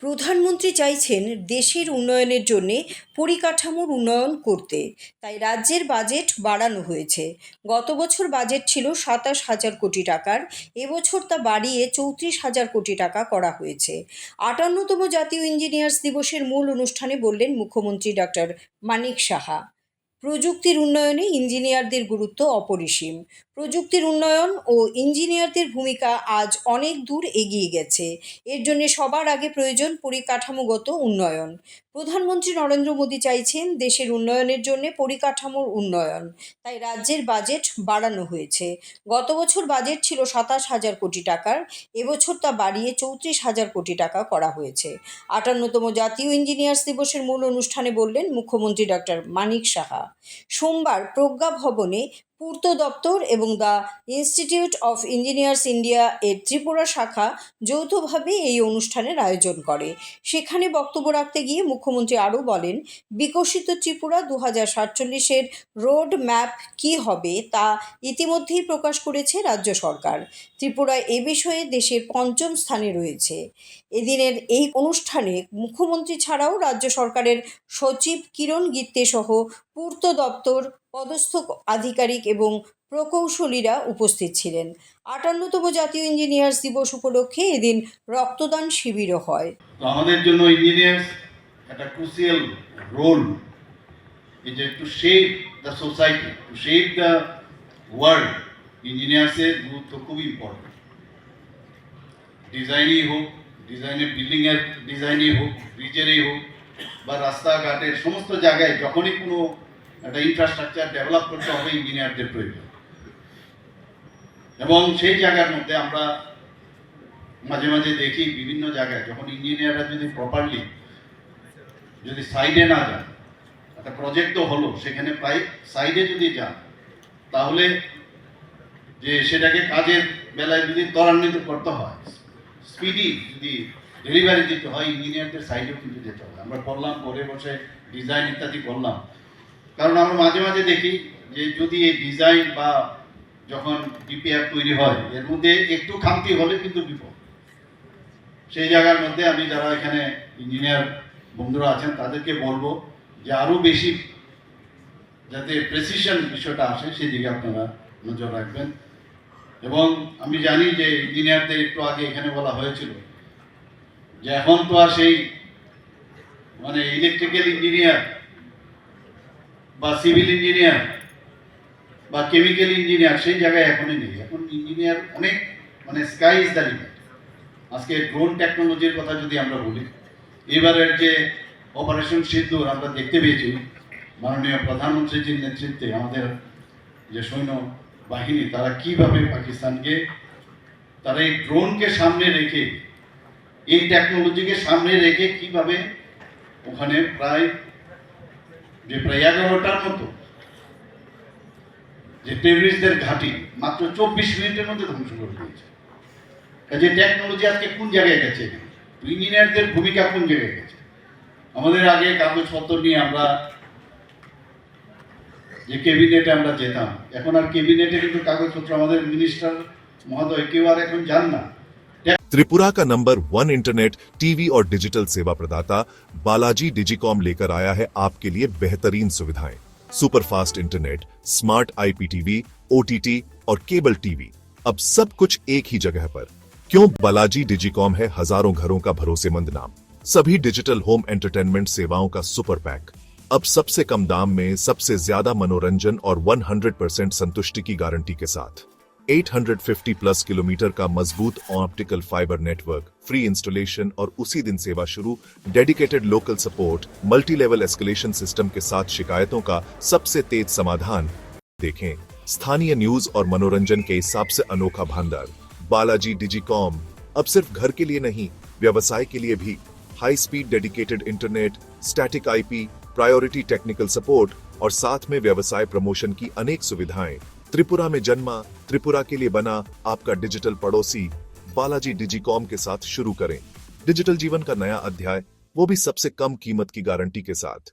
প্রধানমন্ত্রী চাইছেন দেশের উন্নয়নের জন্য পরিকাঠামোর উন্নয়ন করতে, তাই রাজ্যের বাজেট বাড়ানো হয়েছে। গত বছর বাজেট ছিল ২৭,০০০ কোটি টাকার, এবছর তা বাড়িয়ে ৩৪,০০০ কোটি টাকা করা হয়েছে। ৫৮তম জাতীয় ইঞ্জিনিয়ার্স দিবসের মূল অনুষ্ঠানে বললেন মুখ্যমন্ত্রী ডক্টর মানিক সাহা, প্রযুক্তির উন্নয়নে ইঞ্জিনিয়ারদের গুরুত্ব অপরিসীম। প্রযুক্তির উন্নয়ন ও ইঞ্জিনিয়ারদের ভূমিকা আজ অনেক দূর এগিয়ে গেছে। এর জন্য সবার আগে প্রয়োজন পরিকাঠামোগত উন্নয়ন। প্রধানমন্ত্রী নরেন্দ্র মোদী চাইছেন দেশের উন্নয়নের জন্য পরিকাঠামোর উন্নয়ন, তাই রাজ্যের বাজেট বাড়ানো হয়েছে। গত বছর বাজেট ছিল ২৭,০০০ কোটি টাকার, এবছর তা বাড়িয়ে ৩৪,০০০ কোটি টাকা করা হয়েছে। ৫৮তম জাতীয় ইঞ্জিনিয়ার্স দিবসের মূল অনুষ্ঠানে বললেন মুখ্যমন্ত্রী ডক্টর মানিক সাহা। সোমবার প্রজ্ঞা ভবনে পূর্ত দপ্তর এবং the institute of engineers India এর ত্রিপুরা শাখা যৌথভাবে এই অনুষ্ঠানের আয়োজন করে। সেখানে বক্তব্য রাখতে গিয়ে মুখ্যমন্ত্রী আরও বলেন, বিকশিত ত্রিপুরা ২০৪৭-এর রোড ম্যাপ কী হবে তা ইতিমধ্যেই প্রকাশ করেছে রাজ্য সরকার। ত্রিপুরা এ বিষয়ে দেশের ৫ম স্থানে রয়েছে। এদিনের এই অনুষ্ঠানে মুখ্যমন্ত্রী ছাড়াও রাজ্য সরকারের সচিব কিরণ গিত্তে সহ পূর্ত দপ্তর পদস্থ আধিকারিক এবং প্রকৌশলীরা উপস্থিত ছিলেন। ৫৮তম জাতীয় ইঞ্জিনিয়ার্স দিবস উপলক্ষে এদিন রক্তদান শিবিরও হয়। আমাদের জন্য ইঞ্জিনিয়ার্স একটা crucial role to shape the society, to shape the world. ইঞ্জিনিয়ার্সের গুরুত্ব খুবই ইম্পর্টেন্ট। ডিজাইনই হোক, ডিজাইনের বিল্ডিংয়ের ডিজাইনই হোক, ব্রিজেরই হোক বা রাস্তাঘাটের সমস্ত জায়গায় যখনই কোনো একটা ইনফ্রাস্ট্রাকচার ডেভেলপ করতে হবে ইঞ্জিনিয়ারদের প্রয়োজন। এবং সেই জায়গার মধ্যে আমরা মাঝে মাঝে দেখি বিভিন্ন জায়গায় যখন ইঞ্জিনিয়াররা যদি প্রপারলি যদি সাইডে না যান, একটা প্রজেক্ট তো হলো, সেখানে প্রায় সাইডে যদি যান তাহলে যে সেটাকে কাজের বেলায় যদি ত্বরান্বিত করতে হয়, স্পিডি যদি ডেলিভারি দিতে হয়, ইঞ্জিনিয়ারদের সাইডেও কিন্তু যেতে হবে। আমরা করলাম, ঘরে বসে ডিজাইন ইত্যাদি করলাম, কারণ আমরা মাঝে মাঝে দেখি যে যদি এই ডিজাইন বা যখন ডিপিআর তৈরি হয় এর মধ্যে একটু খামতি হলে কিন্তু বিপদ। সেই জায়গার মধ্যে আমি যারা এখানে ইঞ্জিনিয়ার বন্ধুরা আছেন তাদেরকে বলবো যে আরও বেশি যাতে প্রেসিশন বিষয়টা আসে সেদিকে আপনারা নজর রাখবেন। এবং আমি জানি যে ইঞ্জিনিয়ারদের একটু আগে এখানে বলা হয়েছিল যে এখন তো আর সেই মানে ইলেকট্রিক্যাল ইঞ্জিনিয়ার বা সিভিল ইঞ্জিনিয়ার বা কেমিক্যাল ইঞ্জিনিয়ার সেই জায়গায় এখনই নেই। এখন ইঞ্জিনিয়ার অনেক মানে স্কাই ইজ দ্য লিমিট। আজকে ড্রোন টেকনোলজির কথা যদি আমরা বলি, এবারের যে অপারেশন সিন্দুর আমরা দেখতে পেয়েছি মাননীয় প্রধানমন্ত্রীজির নেতৃত্বে আমাদের যে সৈন্য বাহিনী তারা কিভাবে পাকিস্তানকে তারা এই ড্রোনকে সামনে রেখে, এই টেকনোলজিকে সামনে রেখে কিভাবে ওখানে প্রায় 11টার মতো যে টেররিস্টদের ঘাঁটি মাত্র 24 মিনিটের মধ্যে ধ্বংস করে দিয়েছে। যে টেকনোলজি আজকে কোন জায়গায় গেছে, ইঞ্জিনিয়ারদের ভূমিকা কোন জায়গায় গেছে। আমাদের আগে কাগজপত্র নিয়ে আমরা যে ক্যাবিনেটে আমরা যেতাম, এখন আর ক্যাবিনেটে কিন্তু কাগজপত্র আমাদের মিনিস্টার মহোদয় কেউ আর এখন যান না। त्रिपुरा का नंबर 1 इंटरनेट, टीवी और डिजिटल सेवा प्रदाता बालाजी डिजिकॉम लेकर आया है आपके लिए बेहतरीन सुविधाएं। Superfast internet, smart IPTV, OTT और केबल टीवी, अब सब कुछ एक ही जगह पर। क्यों? बालाजी डिजिकॉम है हजारों घरों का भरोसेमंद नाम। सभी डिजिटल होम एंटरटेनमेंट सेवाओं का सुपर पैक, अब सबसे कम दाम में सबसे ज्यादा मनोरंजन और 100% संतुष्टि की गारंटी के साथ। 850 प्लस किलोमीटर का मजबूत optical fibre network, free installation और उसी दिन सेवा शुरू, dedicated local support, multi level escalation system के साथ शिकायतों का सबसे तेज समाधान। देखें स्थानीय न्यूज और मनोरंजन के हिसाब से अनोखा भंडार। बालाजी डिजिकॉम अब सिर्फ घर के लिए नहीं, व्यवसाय के लिए भी। High speed dedicated internet, static IP, priority technical support और साथ में व्यवसाय प्रमोशन की अनेक सुविधाएं। त्रिपुरा में जन्मा, त्रिपुरा के लिए बना आपका डिजिटल पड़ोसी बालाजी डिजिकॉम के साथ शुरू करें डिजिटल जीवन का नया अध्याय, वो भी सबसे कम कीमत की गारंटी के साथ।